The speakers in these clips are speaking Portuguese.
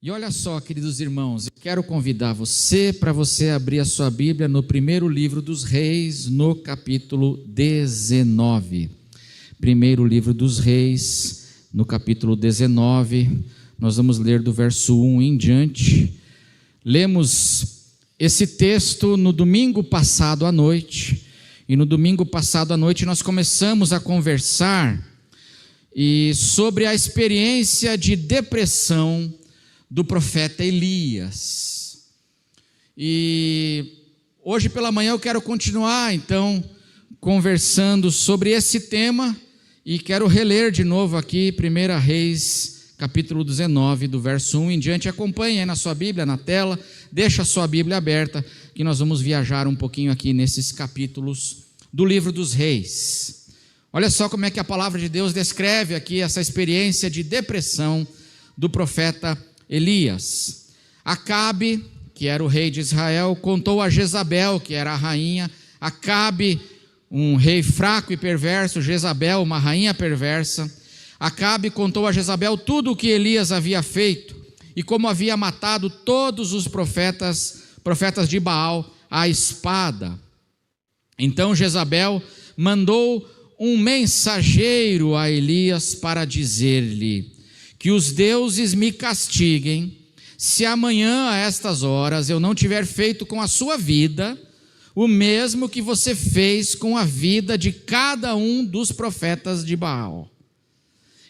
E olha só, queridos irmãos, eu quero convidar você para você abrir a sua Bíblia no primeiro livro dos Reis, no capítulo 19. Primeiro livro dos Reis, no capítulo 19, nós vamos ler do verso 1 em diante. Lemos esse texto no domingo passado à noite, e no domingo passado à noite nós começamos a conversar sobre a experiência de depressão do profeta Elias. E hoje pela manhã eu quero continuar então conversando sobre esse tema e quero reler de novo aqui 1 Reis capítulo 19 do verso 1 em diante. Acompanhe aí na sua Bíblia, na tela, deixa a sua Bíblia aberta que nós vamos viajar um pouquinho aqui nesses capítulos do livro dos Reis. Olha só como é que a palavra de Deus descreve aqui essa experiência de depressão do profeta Elias. Acabe, que era o rei de Israel, contou a Jezabel, que era a rainha. Acabe, um rei fraco e perverso, Jezabel, uma rainha perversa. Acabe contou a Jezabel tudo o que Elias havia feito e como havia matado todos os profetas de Baal à espada. Então Jezabel mandou um mensageiro a Elias para dizer-lhe: que os deuses me castiguem, se amanhã a estas horas eu não tiver feito com a sua vida o mesmo que você fez com a vida de cada um dos profetas de Baal.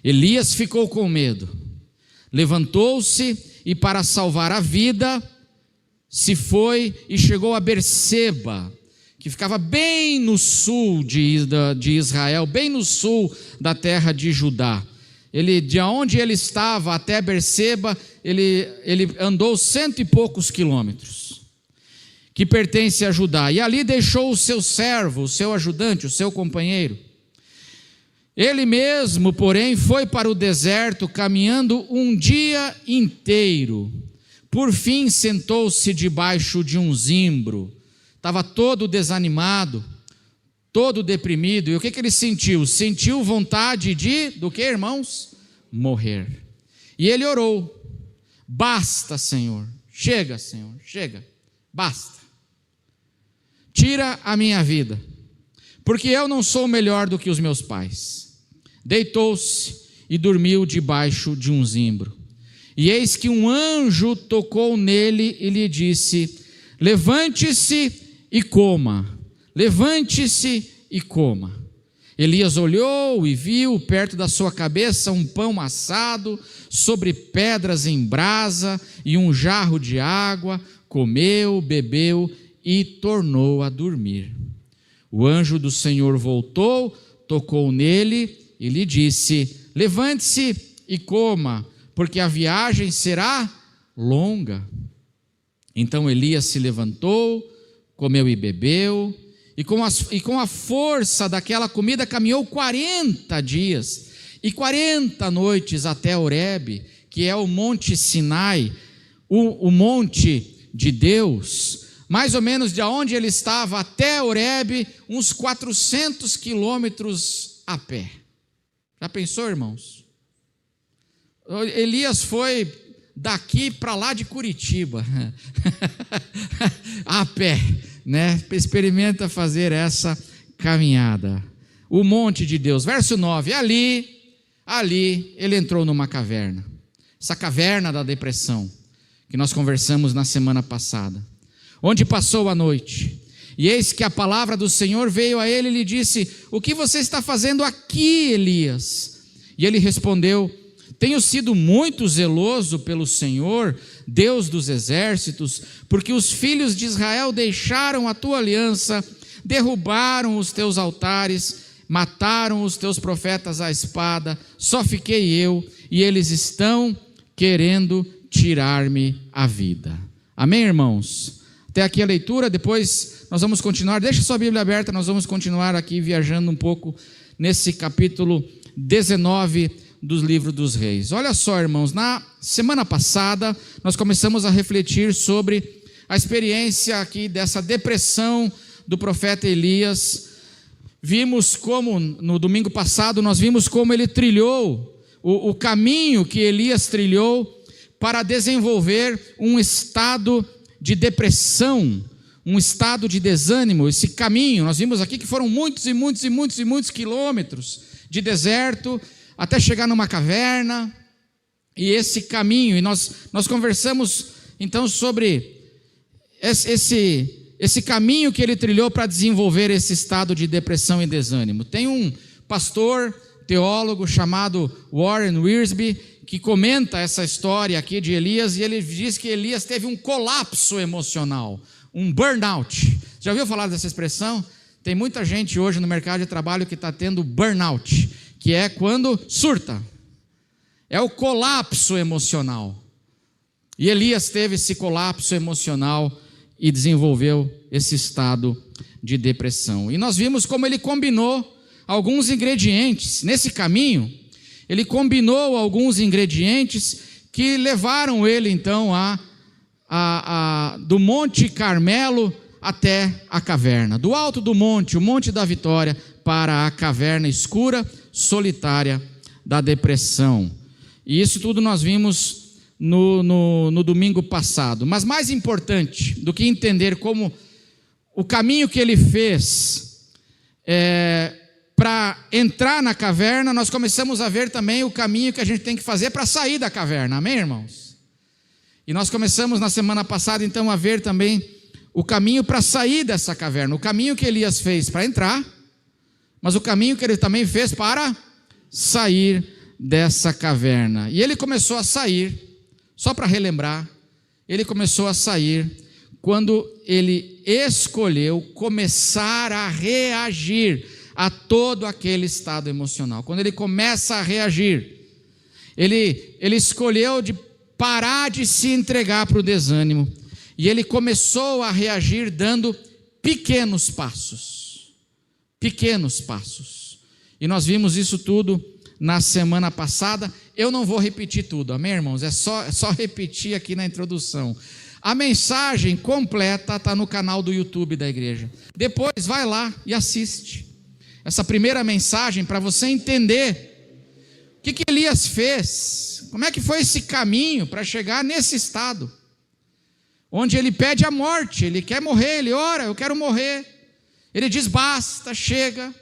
Elias ficou com medo, levantou-se e para salvar a vida, se foi e chegou a Berseba, que ficava bem no sul de Israel, bem no sul da terra de Judá. De onde ele estava até Berseba, ele andou 100 e poucos quilômetros, que pertence a Judá, e ali deixou o seu servo, o seu ajudante, o seu companheiro. Ele mesmo, porém, foi para o deserto, caminhando um dia inteiro. Por fim, sentou-se debaixo de um zimbro, estava todo desanimado, todo deprimido. E o que ele sentiu? Sentiu vontade do que, irmãos? Morrer. E ele orou: basta, Senhor, chega, Senhor, chega, basta. Tira a minha vida, porque eu não sou melhor do que os meus pais. Deitou-se e dormiu debaixo de um zimbro. E eis que um anjo tocou nele e lhe disse: levante-se e coma. Levante-se e coma. Elias olhou e viu perto da sua cabeça um pão assado sobre pedras em brasa e um jarro de água. Comeu, bebeu e tornou a dormir. O anjo do Senhor voltou, tocou nele e lhe disse: levante-se e coma, porque a viagem será longa. Então Elias se levantou, comeu e bebeu, e com a força daquela comida caminhou 40 dias e 40 noites até Horebe, que é o monte Sinai, o monte de Deus. Mais ou menos de onde ele estava até Horebe, uns 400 quilômetros a pé. Já pensou, irmãos? Elias foi daqui para lá de Curitiba, a pé, né? Experimenta fazer essa caminhada. O monte de Deus. Verso 9, ali ele entrou numa caverna. Essa caverna da depressão, que nós conversamos na semana passada, onde passou a noite. E eis que a palavra do Senhor veio a ele e lhe disse: o que você está fazendo aqui, Elias? E ele respondeu: tenho sido muito zeloso pelo Senhor, Deus dos exércitos, porque os filhos de Israel deixaram a tua aliança, derrubaram os teus altares, mataram os teus profetas à espada, só fiquei eu, e eles estão querendo tirar-me a vida. Amém, irmãos? Até aqui a leitura, depois nós vamos continuar. Deixa sua Bíblia aberta, nós vamos continuar aqui viajando um pouco nesse capítulo 19 dos livros dos reis. Olha só, irmãos, na semana passada nós começamos a refletir sobre a experiência aqui dessa depressão do profeta Elias. Vimos como, no domingo passado, nós vimos como ele trilhou, o caminho que Elias trilhou para desenvolver um estado de depressão, um estado de desânimo. Esse caminho, nós vimos aqui que foram muitos e muitos e muitos e muitos quilômetros de deserto, até chegar numa caverna, e esse caminho, e nós conversamos então sobre esse caminho que ele trilhou para desenvolver esse estado de depressão e desânimo. Tem um pastor, teólogo chamado Warren Wiersbe, que comenta essa história aqui de Elias, e ele diz que Elias teve um colapso emocional, um burnout. Já ouviu falar dessa expressão? Tem muita gente hoje no mercado de trabalho que está tendo burnout, que é quando surta. É o colapso emocional. E Elias teve esse colapso emocional e desenvolveu esse estado de depressão. E nós vimos como ele combinou alguns ingredientes. Nesse caminho, ele combinou alguns ingredientes que levaram ele então do Monte Carmelo até a caverna. Do alto do monte, o Monte da Vitória, para a caverna escura, solitária da depressão. E isso tudo nós vimos no domingo passado. Mas mais importante do que entender como o caminho que ele fez para entrar na caverna, nós começamos a ver também o caminho que a gente tem que fazer para sair da caverna. Amém, irmãos? E nós começamos na semana passada então a ver também o caminho para sair dessa caverna. O caminho que Elias fez para entrar, mas o caminho que ele também fez para sair dessa caverna. E ele começou a sair, só para relembrar, ele começou a sair quando ele escolheu começar a reagir a todo aquele estado emocional. Quando ele começa a reagir, ele escolheu de parar de se entregar para o desânimo, e ele começou a reagir dando pequenos passos. Pequenos passos. E nós vimos isso tudo na semana passada. Eu não vou repetir tudo, amém, irmãos? É só repetir aqui na introdução. A mensagem completa está no canal do YouTube da igreja. Depois vai lá e assiste essa primeira mensagem para você entender o que Elias fez, como é que foi esse caminho para chegar nesse estado, onde ele pede a morte, ele quer morrer, ele ora, eu quero morrer. Ele diz basta, chega.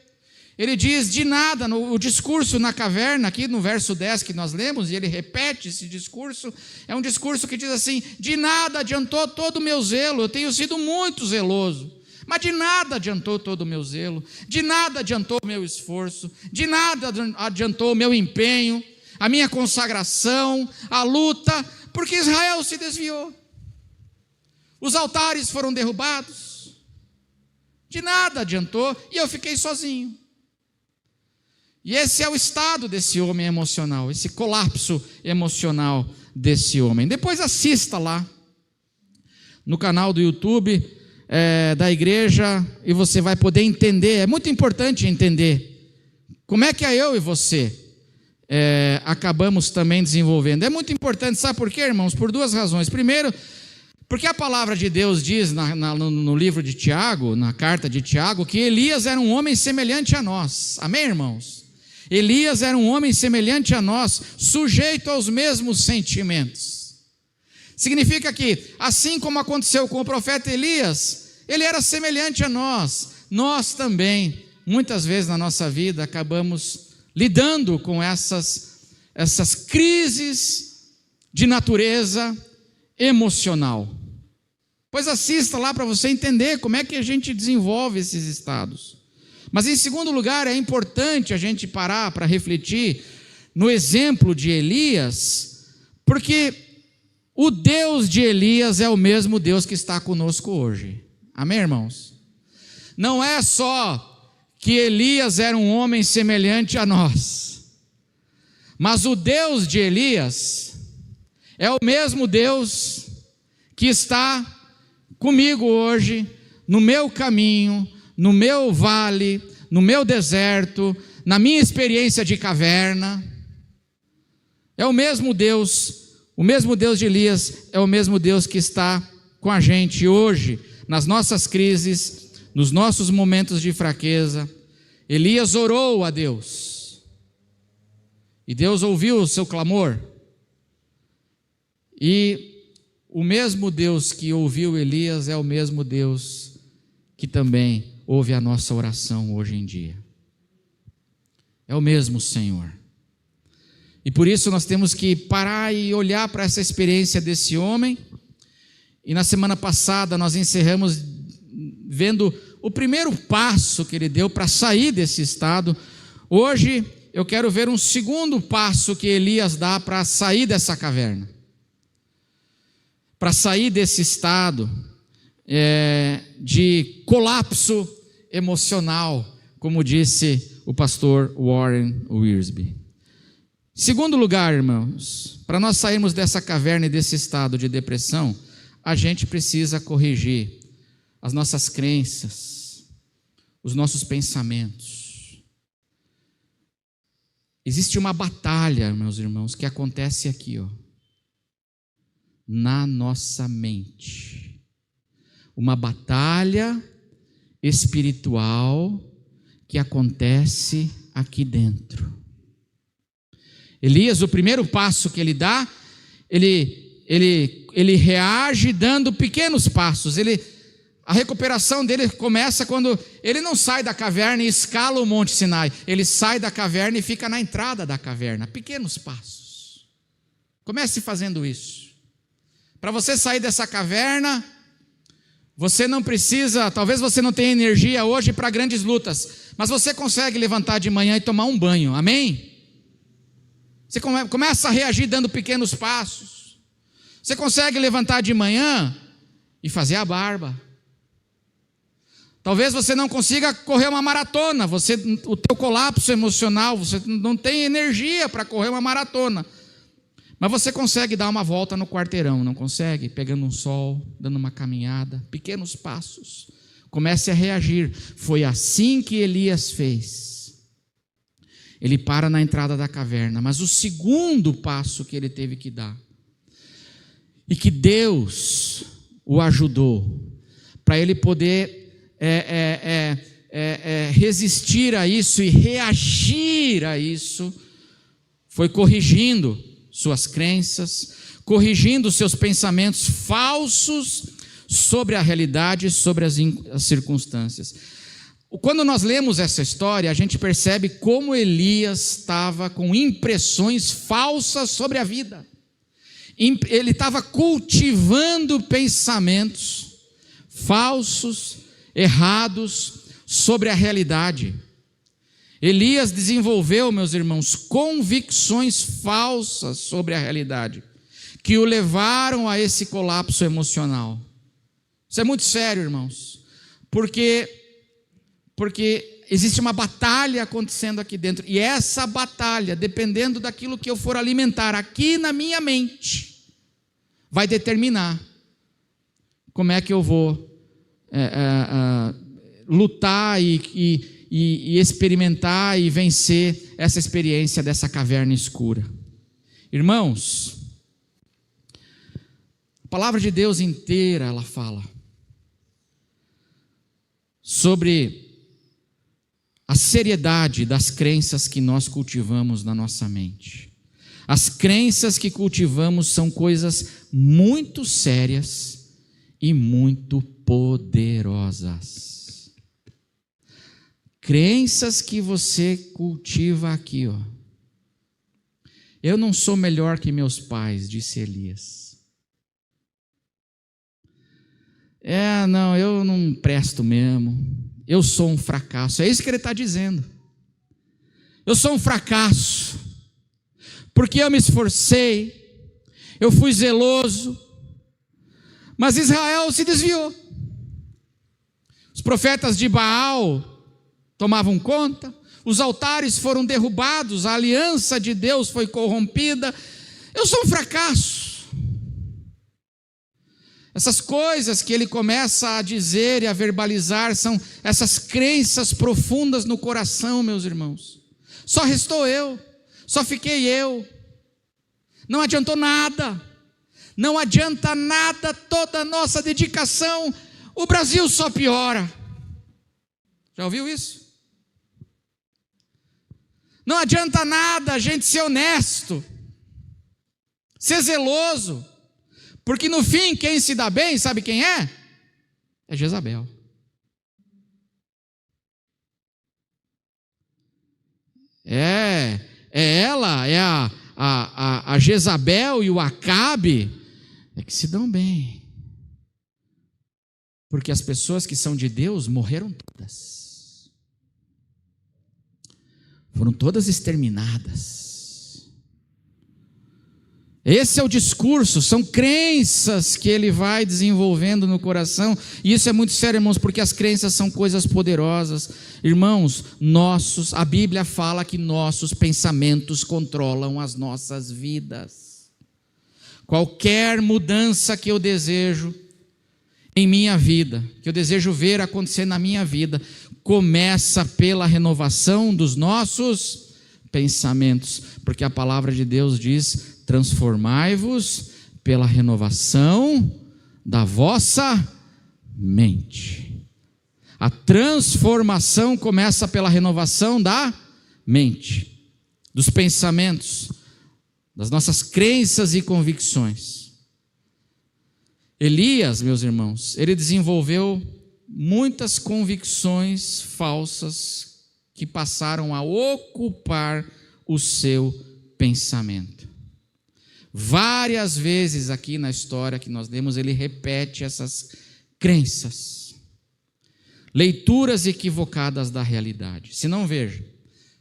Ele diz de nada, o discurso na caverna, aqui no verso 10 que nós lemos, e ele repete esse discurso, é um discurso que diz assim: de nada adiantou todo o meu zelo, eu tenho sido muito zeloso, mas de nada adiantou todo o meu zelo, de nada adiantou o meu esforço, de nada adiantou o meu empenho, a minha consagração, a luta, porque Israel se desviou, os altares foram derrubados, de nada adiantou, e eu fiquei sozinho. E esse é o estado desse homem emocional, esse colapso emocional desse homem. Depois assista lá no canal do YouTube da igreja e você vai poder entender. É muito importante entender como é que eu e você acabamos também desenvolvendo. É muito importante, sabe por quê, irmãos? Por duas razões. Primeiro, porque a palavra de Deus diz no livro de Tiago, na carta de Tiago, que Elias era um homem semelhante a nós. Amém, irmãos? Elias era um homem semelhante a nós, sujeito aos mesmos sentimentos. Significa que, assim como aconteceu com o profeta Elias, ele era semelhante a nós. Nós também, muitas vezes na nossa vida, acabamos lidando com essas crises de natureza emocional. Pois assista lá para você entender como é que a gente desenvolve esses estados. Mas em segundo lugar, é importante a gente parar para refletir no exemplo de Elias, porque o Deus de Elias é o mesmo Deus que está conosco hoje. Amém, irmãos? Não é só que Elias era um homem semelhante a nós, mas o Deus de Elias é o mesmo Deus que está comigo hoje, no meu caminho, no meu vale, no meu deserto, na minha experiência de caverna. É o mesmo Deus de Elias, é o mesmo Deus que está com a gente hoje, nas nossas crises, nos nossos momentos de fraqueza. Elias orou a Deus, e Deus ouviu o seu clamor, E o mesmo Deus que ouviu Elias é o mesmo Deus que também ouve a nossa oração hoje em dia. É o mesmo Senhor. E por isso nós temos que parar e olhar para essa experiência desse homem. E na semana passada nós encerramos vendo o primeiro passo que ele deu para sair desse estado. Hoje eu quero ver um segundo passo que Elias dá para sair dessa caverna, para sair desse estado de colapso emocional, como disse o pastor Warren Wiersbe. Segundo lugar, irmãos, para nós sairmos dessa caverna e desse estado de depressão, a gente precisa corrigir as nossas crenças, os nossos pensamentos. Existe uma batalha, meus irmãos, que acontece aqui, na nossa mente. Uma batalha espiritual que acontece aqui dentro. Elias, o primeiro passo que ele dá, ele reage dando pequenos passos. A recuperação dele começa quando ele não sai da caverna e escala o Monte Sinai. Ele sai da caverna e fica na entrada da caverna. Pequenos passos. Comece fazendo isso. Para você sair dessa caverna, você não precisa, talvez você não tenha energia hoje para grandes lutas, mas você consegue levantar de manhã e tomar um banho, amém? Você começa a reagir dando pequenos passos. Você consegue levantar de manhã e fazer a barba. Talvez você não consiga correr uma maratona, o teu colapso emocional, você não tem energia para correr uma maratona. Mas você consegue dar uma volta no quarteirão, não consegue? Pegando um sol, dando uma caminhada, pequenos passos. Comece a reagir. Foi assim que Elias fez. Ele para na entrada da caverna, mas o segundo passo que ele teve que dar, e que Deus o ajudou, para ele poder resistir a isso e reagir a isso, foi corrigindo suas crenças, corrigindo seus pensamentos falsos sobre a realidade, sobre as circunstâncias. Quando nós lemos essa história, a gente percebe como Elias estava com impressões falsas sobre a vida. Ele estava cultivando pensamentos falsos, errados sobre a realidade. Elias desenvolveu, meus irmãos, convicções falsas sobre a realidade, que o levaram a esse colapso emocional. Isso é muito sério, irmãos, porque existe uma batalha acontecendo aqui dentro, e essa batalha, dependendo daquilo que eu for alimentar aqui na minha mente, vai determinar como é que eu vou lutar e experimentar e vencer essa experiência dessa caverna escura. Irmãos, a palavra de Deus inteira, ela fala sobre a seriedade das crenças que nós cultivamos na nossa mente. As crenças que cultivamos são coisas muito sérias e muito poderosas. Crenças que você cultiva aqui, Eu não sou melhor que meus pais, disse Elias. Não, eu não presto mesmo. Eu sou um fracasso. É isso que ele está dizendo. Eu sou um fracasso, porque eu me esforcei, eu fui zeloso, mas Israel se desviou. Os profetas de Baal tomavam conta, os altares foram derrubados, a aliança de Deus foi corrompida. Eu sou um fracasso. Essas coisas que ele começa a dizer e a verbalizar são essas crenças profundas no coração, meus irmãos. Só restou eu, só fiquei eu. Não adiantou nada, não adianta nada toda a nossa dedicação, o Brasil só piora. Já ouviu isso? Não adianta nada a gente ser honesto, ser zeloso, Porque no fim, quem se dá bem, sabe quem é? É Jezabel. Ela, é a Jezabel e o Acabe, é que se dão bem. Porque as pessoas que são de Deus morreram todas. Foram todas exterminadas. Esse é o discurso, são crenças que ele vai desenvolvendo no coração, e isso é muito sério, irmãos, porque as crenças são coisas poderosas. Irmãos, a Bíblia fala que nossos pensamentos controlam as nossas vidas. Qualquer mudança que eu desejo em minha vida, que eu desejo ver acontecer na minha vida, começa pela renovação dos nossos pensamentos, porque a palavra de Deus diz: transformai-vos pela renovação da vossa mente. A transformação começa pela renovação da mente, dos pensamentos, das nossas crenças e convicções. Elias, meus irmãos, ele desenvolveu muitas convicções falsas que passaram a ocupar o seu pensamento. Várias vezes aqui na história que nós lemos, ele repete essas crenças, leituras equivocadas da realidade. Se não, veja,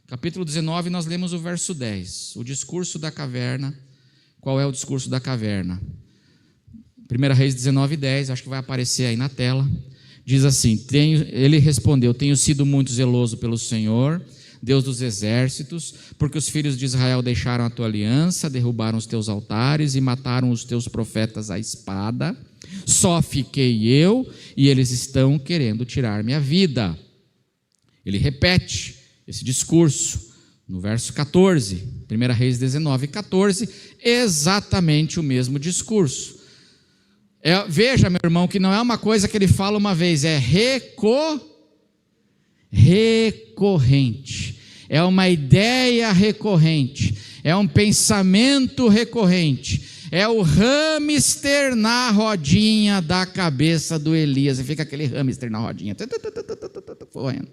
capítulo 19 nós lemos o verso 10, o discurso da caverna. Qual é o discurso da caverna? 1 Reis 19:10, acho que vai aparecer aí na tela. Diz assim: ele respondeu: tenho sido muito zeloso pelo Senhor, Deus dos exércitos, porque os filhos de Israel deixaram a tua aliança, derrubaram os teus altares e mataram os teus profetas à espada. Só fiquei eu e eles estão querendo tirar minha vida. Ele repete esse discurso no verso 14, 1 Reis 19:14, exatamente o mesmo discurso. Veja, meu irmão, que não é uma coisa que ele fala uma vez, é recorrente, é uma ideia recorrente, é um pensamento recorrente, é o hamster na rodinha da cabeça do Elias, e fica aquele hamster na rodinha, correndo,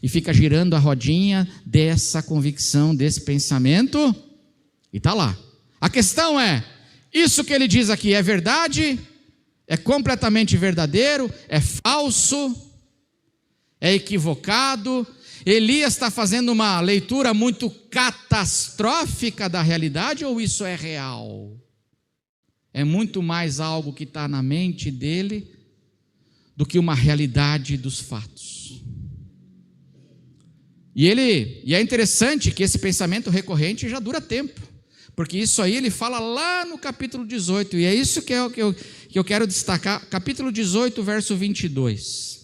e fica girando a rodinha dessa convicção, desse pensamento, e está lá. A questão é, isso que ele diz aqui é verdade? É completamente verdadeiro? É falso? É equivocado? Elias está fazendo uma leitura muito catastrófica da realidade, ou isso é real? É muito mais algo que está na mente dele do que uma realidade dos fatos. E é interessante que esse pensamento recorrente já dura tempo, porque isso aí ele fala lá no capítulo 18, e é isso que eu quero destacar, capítulo 18, verso 22.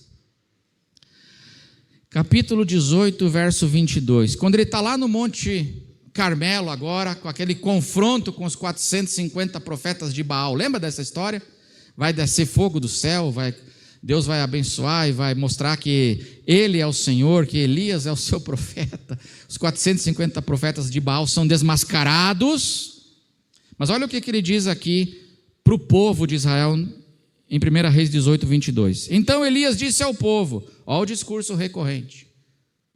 Capítulo 18, verso 22. Quando ele está lá no Monte Carmelo agora, com aquele confronto com os 450 profetas de Baal, lembra dessa história? Vai descer fogo do céu, Deus vai abençoar e vai mostrar que ele é o Senhor, que Elias é o seu profeta. Os 450 profetas de Baal são desmascarados. Mas olha o que ele diz aqui para o povo de Israel em 1 Reis 18, 22. Então Elias disse ao povo, olha o discurso recorrente,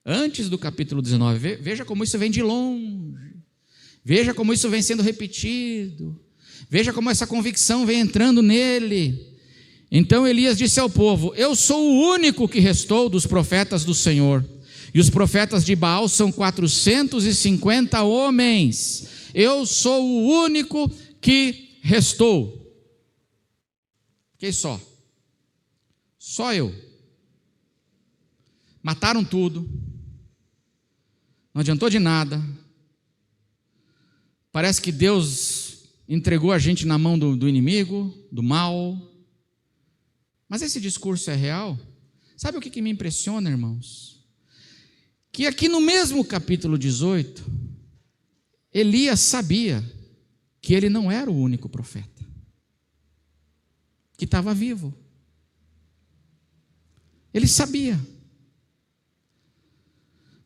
antes do capítulo 19, veja como isso vem de longe, veja como isso vem sendo repetido, veja como essa convicção vem entrando nele. Então Elias disse ao povo: eu sou o único que restou dos profetas do Senhor, e os profetas de Baal são 450 homens, eu sou o único que restou. Fiquei só eu. Mataram tudo, não adiantou de nada, parece que Deus entregou a gente na mão do inimigo, do mal. Mas esse discurso é real? Sabe o que me impressiona, irmãos? Que aqui no mesmo capítulo 18, Elias sabia que ele não era o único profeta que estava vivo. Ele sabia.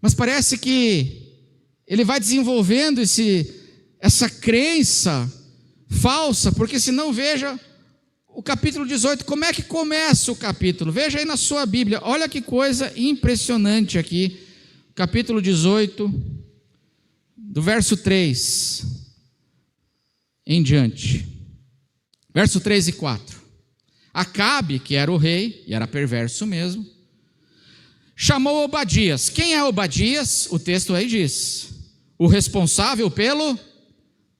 Mas parece que ele vai desenvolvendo essa crença falsa, porque senão veja o capítulo 18, como é que começa o capítulo? Veja aí na sua Bíblia, olha que coisa impressionante aqui, capítulo 18, do verso 3 em diante, verso 3 e 4. Acabe, que era o rei, e era perverso mesmo, chamou Obadias. Quem é Obadias? O texto aí diz, o responsável pelo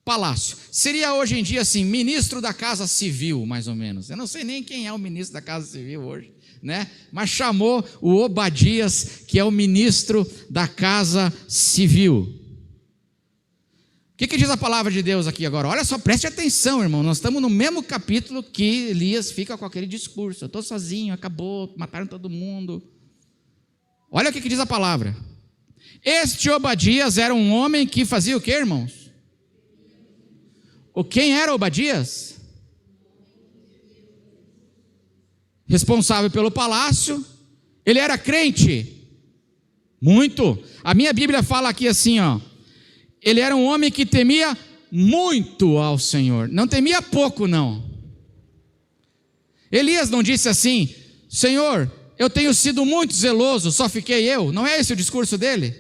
palácio. Seria hoje em dia assim, ministro da Casa Civil, mais ou menos. Eu não sei nem quem é o ministro da Casa Civil hoje, né? Mas chamou o Obadias, que é o ministro da Casa Civil. O que diz a palavra de Deus aqui agora? Olha só, preste atenção, irmão. Nós estamos no mesmo capítulo que Elias fica com aquele discurso. Eu estou sozinho, acabou, mataram todo mundo. Olha o que diz a palavra. Este Obadias era um homem que fazia o quê, irmãos? Quem era Obadias? Responsável pelo palácio. Ele era crente? Muito. A minha Bíblia fala aqui assim, ó. Ele era um homem que temia muito ao Senhor. Não temia pouco, não. Elias não disse assim, Senhor, eu tenho sido muito zeloso, só fiquei eu. Não é esse o discurso dele?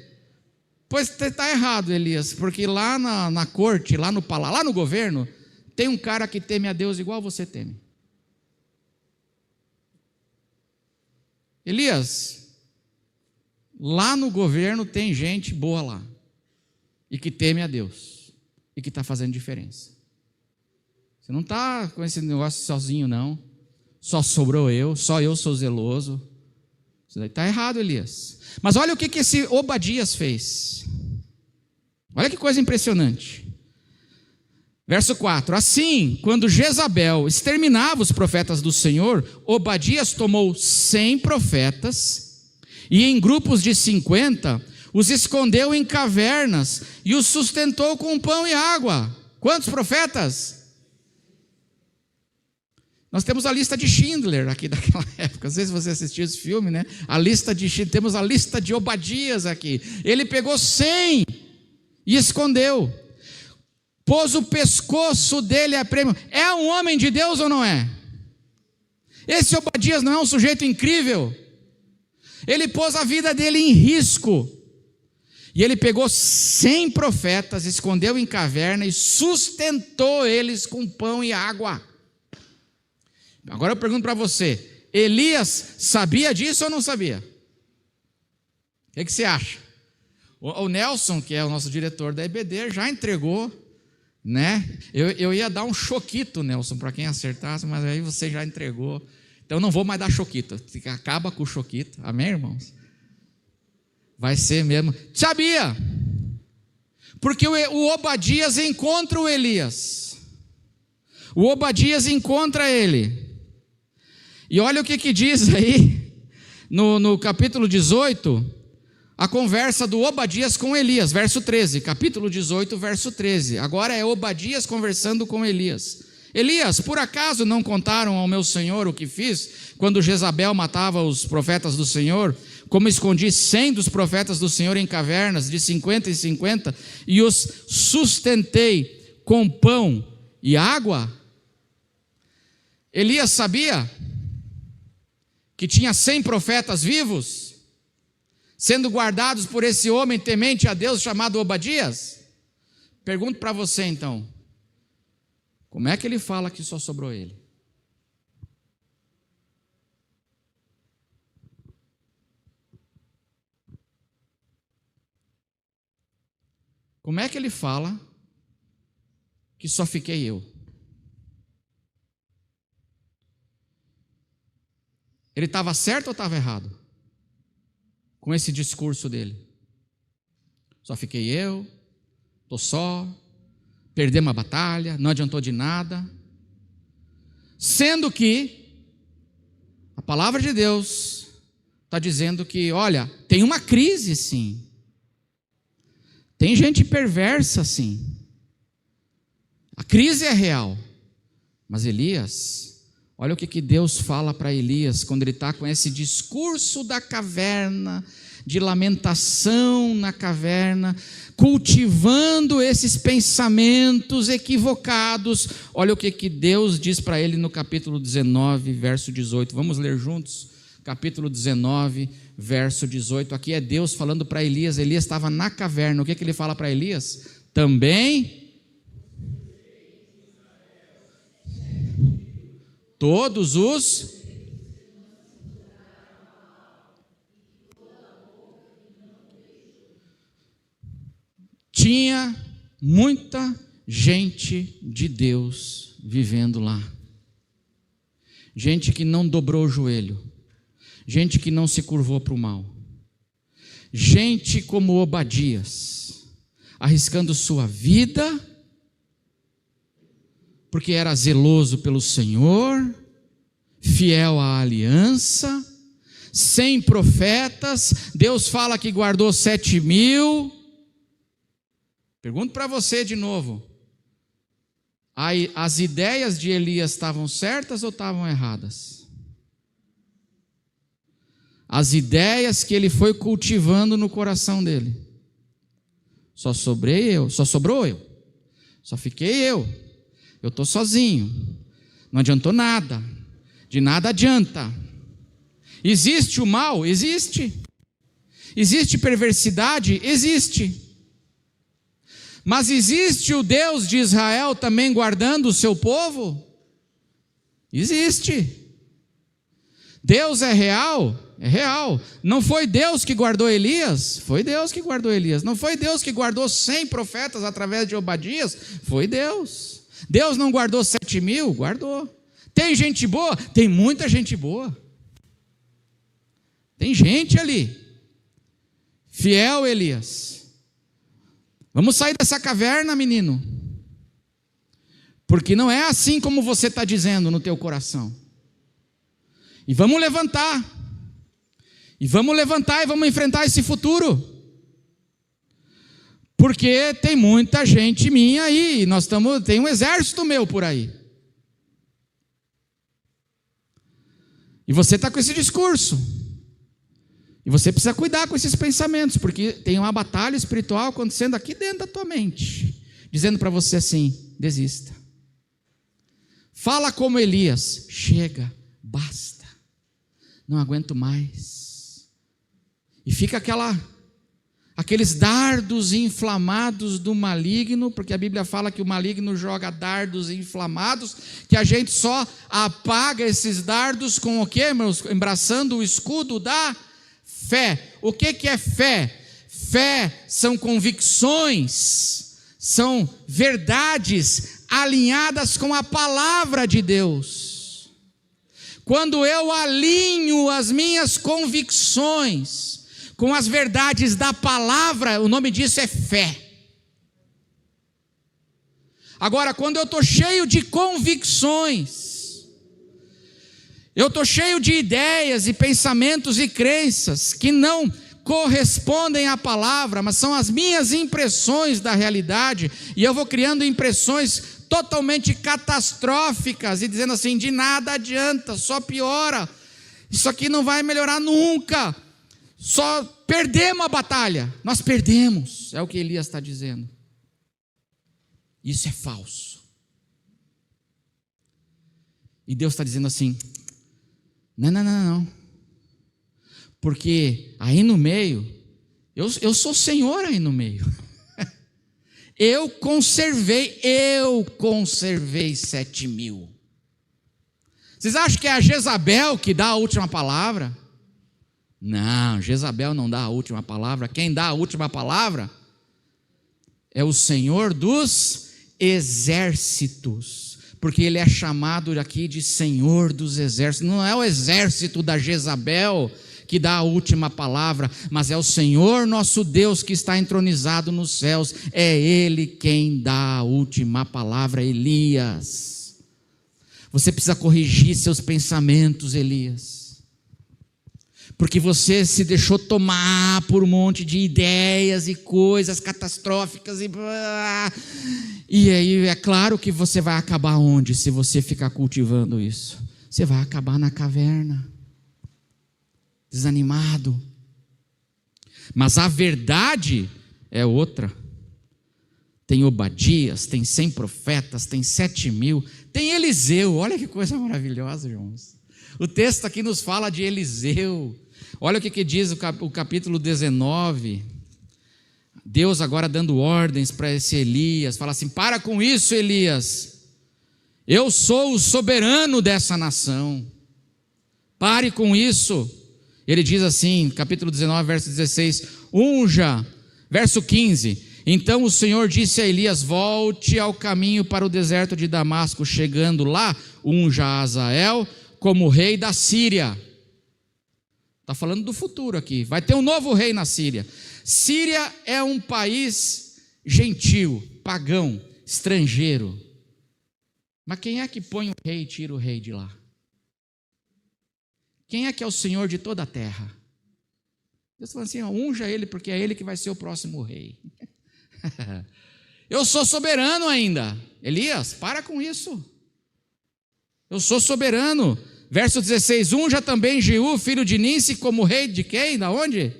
Pois está errado, Elias, porque lá na corte, lá no palácio, lá no governo, tem um cara que teme a Deus igual você teme. Elias, lá no governo tem gente boa lá, e que teme a Deus, e que está fazendo diferença. Você não está com esse negócio sozinho, não. Só sobrou eu, só eu sou zeloso. Isso daí está errado, Elias. Mas olha o que esse Obadias fez. Olha que coisa impressionante. Verso 4. Assim, quando Jezabel exterminava os profetas do Senhor, Obadias tomou 100 profetas e em grupos de 50 os escondeu em cavernas e os sustentou com pão e água. Quantos profetas? Nós temos a lista de Schindler aqui daquela época. Às vezes você assistiu esse filme, né? A lista de Schindler, temos a lista de Obadias aqui. Ele pegou 100 e escondeu. Pôs o pescoço dele a prêmio. É um homem de Deus ou não é? Esse Obadias não é um sujeito incrível? Ele pôs a vida dele em risco. E ele pegou 100 profetas, escondeu em caverna e sustentou eles com pão e água. Agora eu pergunto para você, Elias sabia disso ou não sabia? O que você acha? O Nelson, que é o nosso diretor da EBD, já entregou, né? Eu ia dar um choquito, Nelson, para quem acertasse, mas aí você já entregou. Então eu não vou mais dar choquito, acaba com o choquito, amém, irmãos? Vai ser mesmo. Sabia? Porque o Obadias encontra o Elias. O Obadias encontra ele. E olha o que diz aí, no capítulo 18, a conversa do Obadias com Elias, verso 13, capítulo 18, verso 13. Agora é Obadias conversando com Elias. Elias, por acaso não contaram ao meu senhor o que fiz, quando Jezabel matava os profetas do Senhor, como escondi 100 dos profetas do Senhor em cavernas, de 50 em 50, e os sustentei com pão e água? Elias sabia que tinha 100 profetas vivos, sendo guardados por esse homem temente a Deus chamado Obadias? Pergunto para você então, como é que ele fala que só sobrou ele? Como é que ele fala que só fiquei eu? Ele estava certo ou estava errado com esse discurso dele? Só fiquei eu, estou só, perdemos a batalha, não adiantou de nada. Sendo que a palavra de Deus está dizendo que, olha, tem uma crise sim. Tem gente perversa sim. A crise é real. Mas Elias, Olha o que Deus fala para Elias, quando ele está com esse discurso da caverna, de lamentação na caverna, cultivando esses pensamentos equivocados. Olha o que Deus diz para ele no capítulo 19, verso 18. Vamos ler juntos? Capítulo 19, verso 18. Aqui é Deus falando para Elias. Elias estava na caverna. O que ele fala para Elias? Também todos os tinha muita gente de Deus vivendo lá. Gente que não dobrou o joelho. Gente que não se curvou para o mal. Gente como Obadias, arriscando sua vida, porque era zeloso pelo Senhor, fiel à aliança, sem profetas. Deus fala que guardou 7.000. Pergunto para você de novo: as ideias de Elias estavam certas ou estavam erradas? As ideias que ele foi cultivando no coração dele. Só sobrou eu, só fiquei eu estou sozinho, não adiantou nada, de nada adianta. Existe o mal? Existe. Existe perversidade? Existe. Mas existe o Deus de Israel também guardando o seu povo? Existe. Deus é real? É real. Não foi Deus que guardou Elias? Foi Deus que guardou Elias. Não foi Deus que guardou 100 profetas através de Obadias? Foi Deus. Deus não guardou 7.000? Guardou. Tem gente boa? Tem muita gente boa. Tem gente ali. Fiel Elias. Vamos sair dessa caverna, menino. Porque não é assim como você está dizendo no teu coração. E vamos levantar. E vamos enfrentar esse futuro. Porque tem muita gente minha aí. Tem um exército meu por aí. E você está com esse discurso. E você precisa cuidar com esses pensamentos, porque tem uma batalha espiritual acontecendo aqui dentro da tua mente, dizendo para você assim: desista. Fala como Elias: chega, basta, não aguento mais. E fica aqueles dardos inflamados do maligno, porque a Bíblia fala que o maligno joga dardos inflamados, que a gente só apaga esses dardos com o quê, irmãos? Embraçando o escudo da fé. O que é fé? Fé são convicções, são verdades alinhadas com a palavra de Deus. Quando eu alinho as minhas convicções com as verdades da palavra, o nome disso é fé. Agora, quando eu estou cheio de convicções, eu estou cheio de ideias e pensamentos e crenças que não correspondem à palavra, mas são as minhas impressões da realidade, e eu vou criando impressões totalmente catastróficas e dizendo assim: de nada adianta, só piora, isso aqui não vai melhorar nunca, só perdemos a batalha. Nós perdemos, é o que Elias está dizendo. Isso é falso. E Deus está dizendo assim: não. Porque aí no meio, eu sou Senhor aí no meio. Eu conservei 7.000. Vocês acham que é a Jezabel que dá a última palavra? Não, Jezabel não dá a última palavra. Quem dá a última palavra é o Senhor dos exércitos, porque ele é chamado aqui de Senhor dos exércitos. Não é o exército da Jezabel que dá a última palavra, mas é o Senhor nosso Deus que está entronizado nos céus. É Ele quem dá a última palavra. Elias, você precisa corrigir seus pensamentos, Elias, porque você se deixou tomar por um monte de ideias e coisas catastróficas e aí é claro que você vai acabar onde, se você ficar cultivando isso? você vai acabar na caverna, desanimado. Mas a verdade é outra. Tem Obadias, tem 100 profetas, tem 7.000, tem Eliseu. Olha que coisa maravilhosa, irmãos. O texto aqui nos fala de Eliseu. Olha o que diz o capítulo 19. Deus agora dando ordens para esse Elias. Fala assim: para com isso, Elias. Eu sou o soberano dessa nação. Pare com isso. Ele diz assim, capítulo 19, verso 16: unja. Verso 15: então o Senhor disse a Elias: volte ao caminho para o deserto de Damasco. Chegando lá, unja Azael como rei da Síria. Está falando do futuro aqui. Vai ter um novo rei na Síria. Síria é um país gentil, pagão, estrangeiro. Mas quem é que põe o rei e tira o rei de lá? Quem é que é o Senhor de toda a terra? Deus fala assim: unja ele, porque é ele que vai ser o próximo rei. Eu sou soberano ainda. Elias, para com isso. Eu sou soberano. Verso 16: unja também Jeú, filho de Ninsi, como rei de quem? Da onde?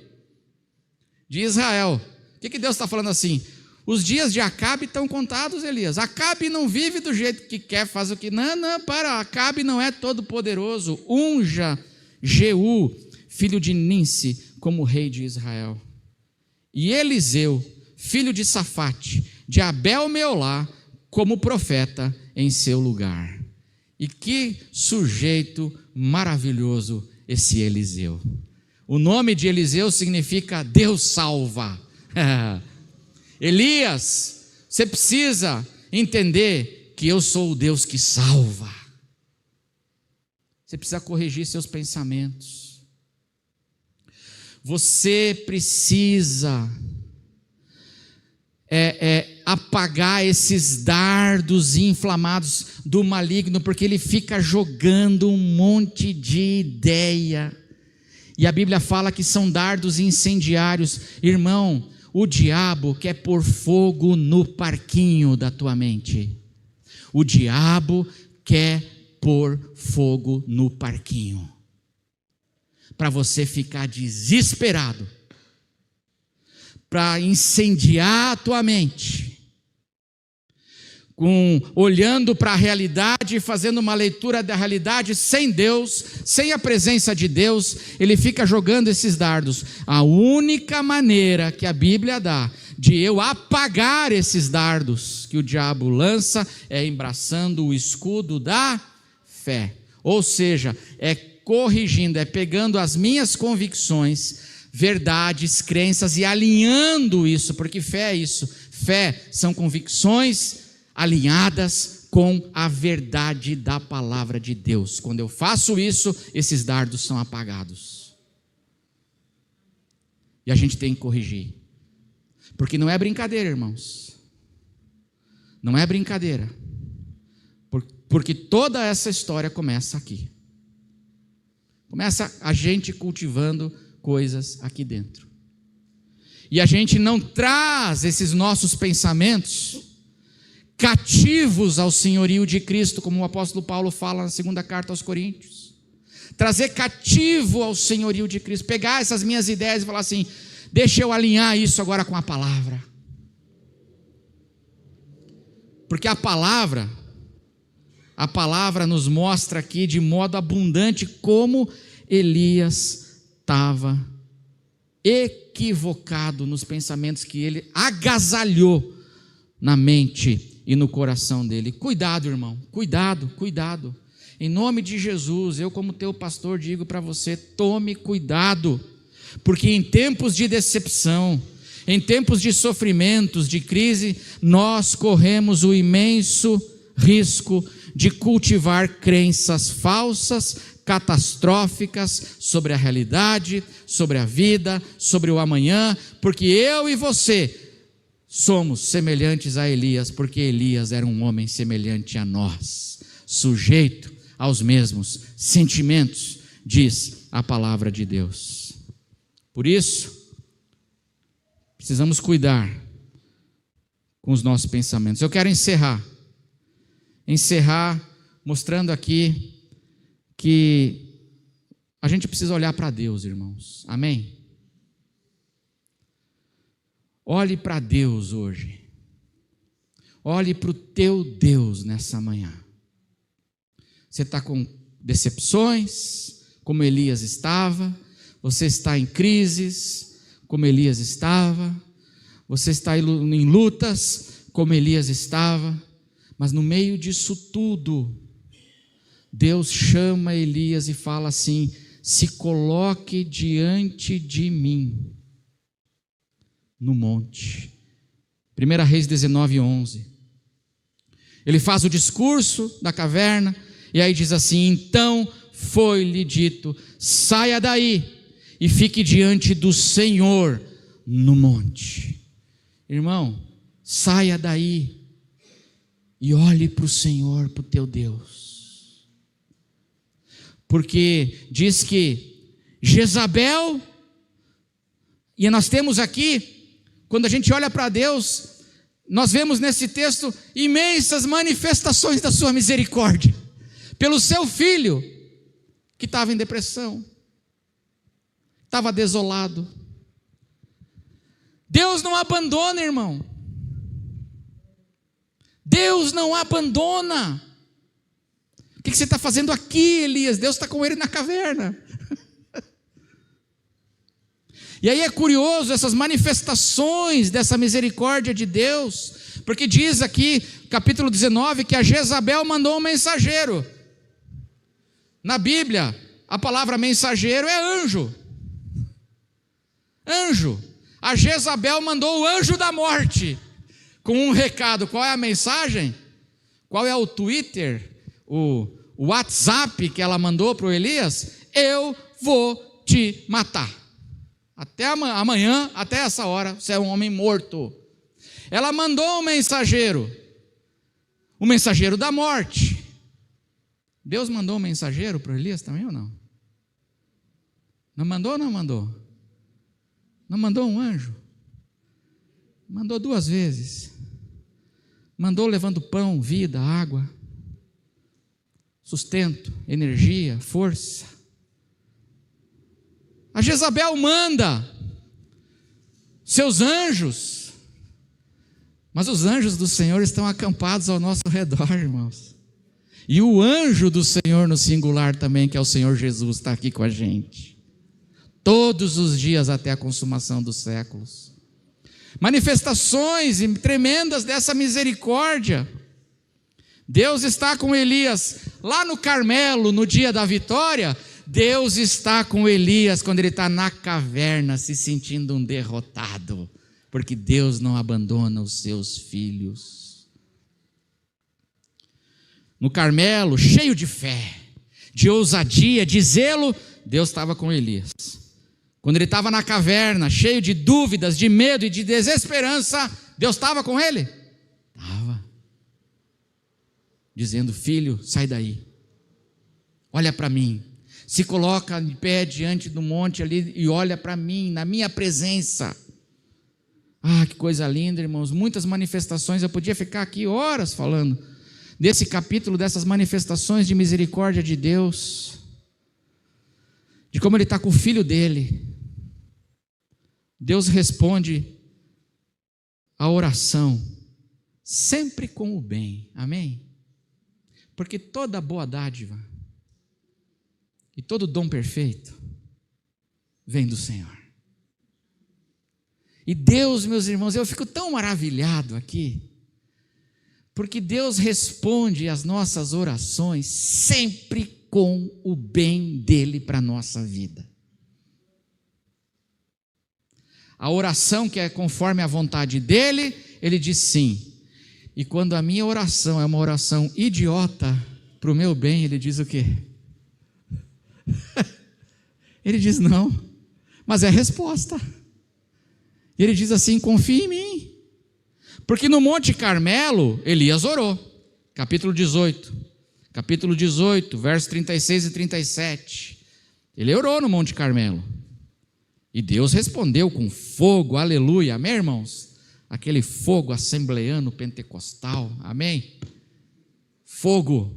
De Israel. O que Deus está falando assim? Os dias de Acabe estão contados, Elias. Acabe não vive do jeito que quer, faz o que... Não, para. Acabe não é todo poderoso. Unja Jeú, filho de Ninsi, como rei de Israel. E Eliseu, filho de Safate, de Abel-Meolá, como profeta em seu lugar. E que sujeito maravilhoso esse Eliseu. O nome de Eliseu significa Deus salva. Elias, você precisa entender que eu sou o Deus que salva. Você precisa corrigir seus pensamentos. Você precisa apagar esses dardos inflamados do maligno, porque ele fica jogando um monte de ideia. E a Bíblia fala que são dardos incendiários. Irmão, o diabo quer pôr fogo no parquinho da tua mente. O diabo quer pôr fogo no parquinho, para você ficar desesperado, para incendiar a tua mente, olhando para a realidade e fazendo uma leitura da realidade sem Deus, sem a presença de Deus. Ele fica jogando esses dardos. A única maneira que a Bíblia dá de eu apagar esses dardos que o diabo lança é embraçando o escudo da fé. Ou seja, é corrigindo, é pegando as minhas convicções, verdades, crenças e alinhando isso, porque fé é isso. Fé são convicções alinhadas com a verdade da palavra de Deus. Quando eu faço isso, esses dardos são apagados. E a gente tem que corrigir. Porque não é brincadeira, irmãos. Não é brincadeira. Porque toda essa história começa aqui. Começa a gente cultivando coisas aqui dentro. E a gente não traz esses nossos pensamentos cativos ao senhorio de Cristo, como o apóstolo Paulo fala na segunda carta aos Coríntios. Trazer cativo ao senhorio de Cristo. Pegar essas minhas ideias e falar assim: deixa eu alinhar isso agora com a palavra. Porque a palavra nos mostra aqui de modo abundante como Elias estava equivocado nos pensamentos que ele agasalhou na mente e no coração dele. Cuidado, irmão, cuidado. Em nome de Jesus, eu como teu pastor digo para você: tome cuidado, porque em tempos de decepção, em tempos de sofrimentos, de crise, nós corremos o imenso risco de cultivar crenças falsas, catastróficas sobre a realidade, sobre a vida, sobre o amanhã, porque eu e você somos semelhantes a Elias, porque Elias era um homem semelhante a nós, sujeito aos mesmos sentimentos, diz a palavra de Deus. Por isso, precisamos cuidar com os nossos pensamentos. Eu quero encerrar mostrando aqui que a gente precisa olhar para Deus, irmãos. Amém? Olhe para Deus hoje. Olhe para o teu Deus nessa manhã. Você está com decepções, como Elias estava. Você está em crises, como Elias estava. Você está em lutas, como Elias estava. Mas no meio disso tudo, Deus chama Elias e fala assim: se coloque diante de mim no monte. 1 Reis 19:11. Ele faz o discurso da caverna e aí diz assim: então foi-lhe dito, saia daí e fique diante do Senhor no monte. Irmão, saia daí e olhe para o Senhor, para o teu Deus. Porque diz que Jezabel, e nós temos aqui, quando a gente olha para Deus, nós vemos nesse texto imensas manifestações da sua misericórdia, pelo seu filho, que estava em depressão, estava desolado. Deus não abandona, irmão. Deus não abandona. O que você está fazendo aqui, Elias? Deus está com ele na caverna. E aí é curioso essas manifestações dessa misericórdia de Deus, porque diz aqui, capítulo 19, que a Jezabel mandou um mensageiro. Na Bíblia, a palavra mensageiro é anjo. Anjo. A Jezabel mandou o anjo da morte com um recado. Qual é a mensagem? Qual é o Twitter, o WhatsApp que ela mandou para o Elias? Eu vou te matar. Até amanhã, até essa hora, você é um homem morto. Ela mandou um mensageiro, o mensageiro da morte. Deus mandou um mensageiro para Elias também ou não? Não mandou ou não mandou? Não mandou um anjo? Mandou 2 vezes. Mandou levando pão, vida, água, sustento, energia, força. A Jezabel manda seus anjos, mas os anjos do Senhor estão acampados ao nosso redor, irmãos. E o anjo do Senhor no singular também, que é o Senhor Jesus, está aqui com a gente, todos os dias até a consumação dos séculos. Manifestações tremendas dessa misericórdia. Deus está com Elias lá no Carmelo, no dia da vitória. Deus está com Elias quando ele está na caverna, se sentindo um derrotado, porque Deus não abandona os seus filhos. No Carmelo, cheio de fé, de ousadia, de zelo, Deus estava com Elias. Quando ele estava na caverna, cheio de dúvidas, de medo e de desesperança, Deus estava com ele? Estava. Dizendo: filho, sai daí, olha para mim, se coloca em pé diante do monte ali e olha para mim, na minha presença. Ah, que coisa linda, irmãos, muitas manifestações. Eu podia ficar aqui horas falando desse capítulo, dessas manifestações de misericórdia de Deus, de como ele está com o filho dele. Deus responde a oração sempre com o bem, amém? Porque toda boa dádiva e todo dom perfeito vem do Senhor. E Deus, meus irmãos, eu fico tão maravilhado aqui, porque Deus responde às nossas orações sempre com o bem dele para a nossa vida. A oração que é conforme a vontade dele, ele diz sim. E quando a minha oração é uma oração idiota para o meu bem, ele diz o quê? Ele diz não, mas é a resposta. E ele diz assim: confia em mim. Porque no Monte Carmelo, Elias orou. Capítulo 18, versos 36 e 37. Ele orou no Monte Carmelo. E Deus respondeu com fogo, aleluia, amém, irmãos? Aquele fogo assembleano pentecostal, amém? Fogo.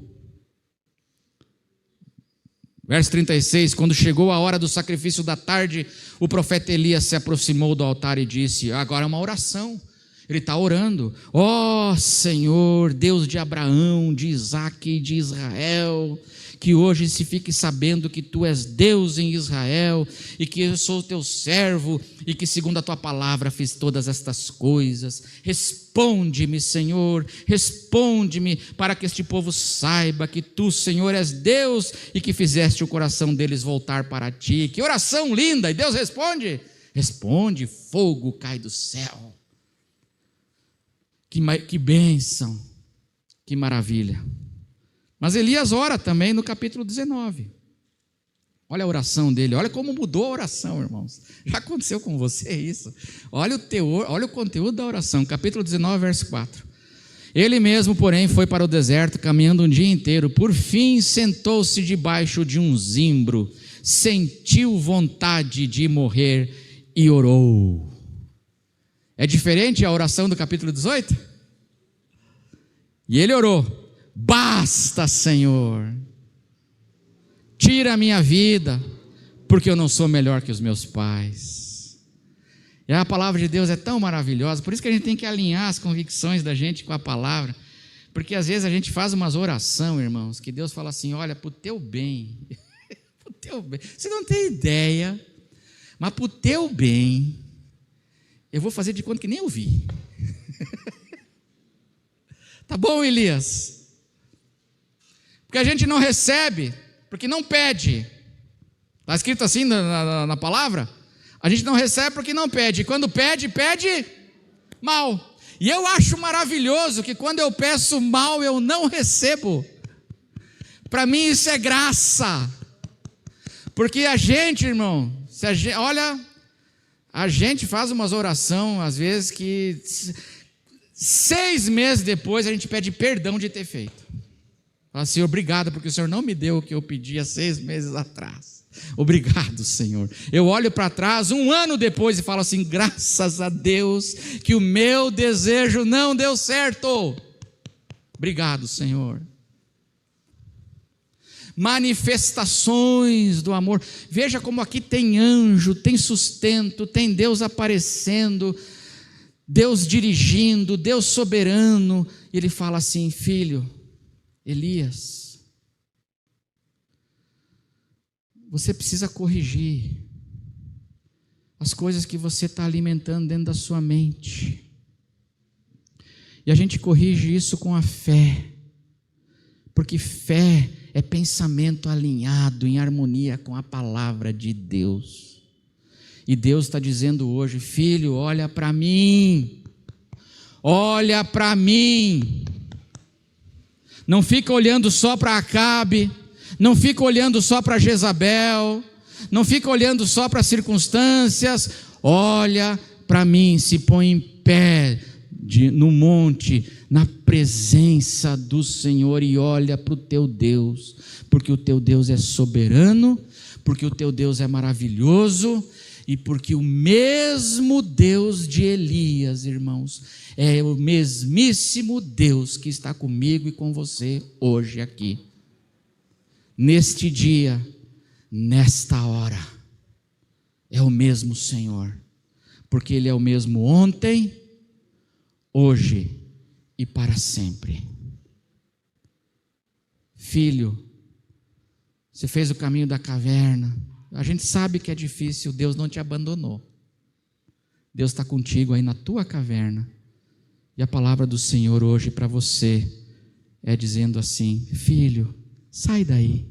Verso 36, quando chegou a hora do sacrifício da tarde, o profeta Elias se aproximou do altar e disse, agora é uma oração, ele está orando, ó Senhor, Deus de Abraão, de Isaque e de Israel, que hoje se fique sabendo que Tu és Deus em Israel, e que eu sou Teu servo, e que segundo a Tua palavra fiz todas estas coisas. Responde-me, Senhor, responde-me, para que este povo saiba que Tu, Senhor, és Deus, e que fizeste o coração deles voltar para Ti. Que oração linda! E Deus responde? Responde, fogo cai do céu. Que bênção, que maravilha. Mas Elias ora também no capítulo 19. Olha a oração dele, olha como mudou a oração, irmãos. Já aconteceu com você isso? Olha o teor, olha o conteúdo da oração, capítulo 19, verso 4. Ele mesmo, porém, foi para o deserto, caminhando um dia inteiro. Por fim, sentou-se debaixo de um zimbro, sentiu vontade de morrer e orou. É diferente a oração do capítulo 18? E ele orou. Basta, Senhor, tira a minha vida, porque eu não sou melhor que os meus pais. E a palavra de Deus é tão maravilhosa, por isso que a gente tem que alinhar as convicções da gente com a palavra, porque às vezes a gente faz umas orações, irmãos, que Deus fala assim, olha, para o teu bem, pro teu bem, você não tem ideia, mas para o teu bem, eu vou fazer de conta que nem eu vi. Tá bom, Elias? Porque a gente não recebe, porque não pede. Está escrito assim na palavra? A gente não recebe porque não pede. Quando pede, pede mal. E eu acho maravilhoso que quando eu peço mal, eu não recebo. Para mim isso é graça. Porque a gente, irmão, olha, a gente faz umas orações, às vezes, que 6 meses depois a gente pede perdão de ter feito. Fala assim, obrigado, porque o Senhor não me deu o que eu pedi há 6 meses atrás. Obrigado, Senhor. Eu olho para trás 1 ano depois e falo assim, graças a Deus que o meu desejo não deu certo. Obrigado, Senhor. Manifestações do amor. Veja como aqui tem anjo, tem sustento, tem Deus aparecendo, Deus dirigindo, Deus soberano. E ele fala assim, filho, Elias, você precisa corrigir as coisas que você está alimentando dentro da sua mente. E a gente corrige isso com a fé, porque fé é pensamento alinhado em harmonia com a palavra de Deus. E Deus está dizendo hoje, filho, olha para mim, olha para mim. Não fica olhando só para Acabe, não fica olhando só para Jezabel, não fica olhando só para as circunstâncias, olha para mim, se põe em pé no monte, na presença do Senhor e olha para o teu Deus, porque o teu Deus é soberano, porque o teu Deus é maravilhoso, e porque o mesmo Deus de Elias, irmãos, é o mesmíssimo Deus que está comigo e com você hoje aqui. Neste dia, nesta hora, é o mesmo Senhor, porque Ele é o mesmo ontem, hoje e para sempre. Filho, você fez o caminho da caverna. A gente sabe que é difícil, Deus não te abandonou. Deus está contigo aí na tua caverna. E a palavra do Senhor hoje para você é dizendo assim, filho, sai daí,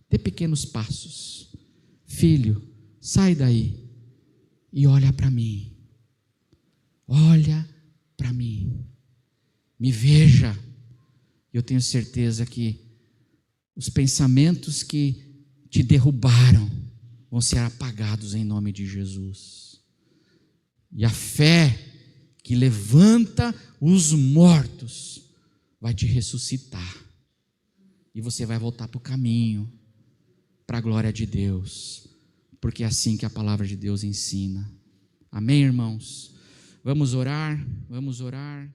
dê pequenos passos. Filho, sai daí e olha para mim. Olha para mim. Me veja. Eu tenho certeza que os pensamentos que te derrubaram vão ser apagados em nome de Jesus. E a fé que levanta os mortos vai te ressuscitar. E você vai voltar para o caminho, para a glória de Deus. Porque é assim que a palavra de Deus ensina. Amém, irmãos? Vamos orar, vamos orar.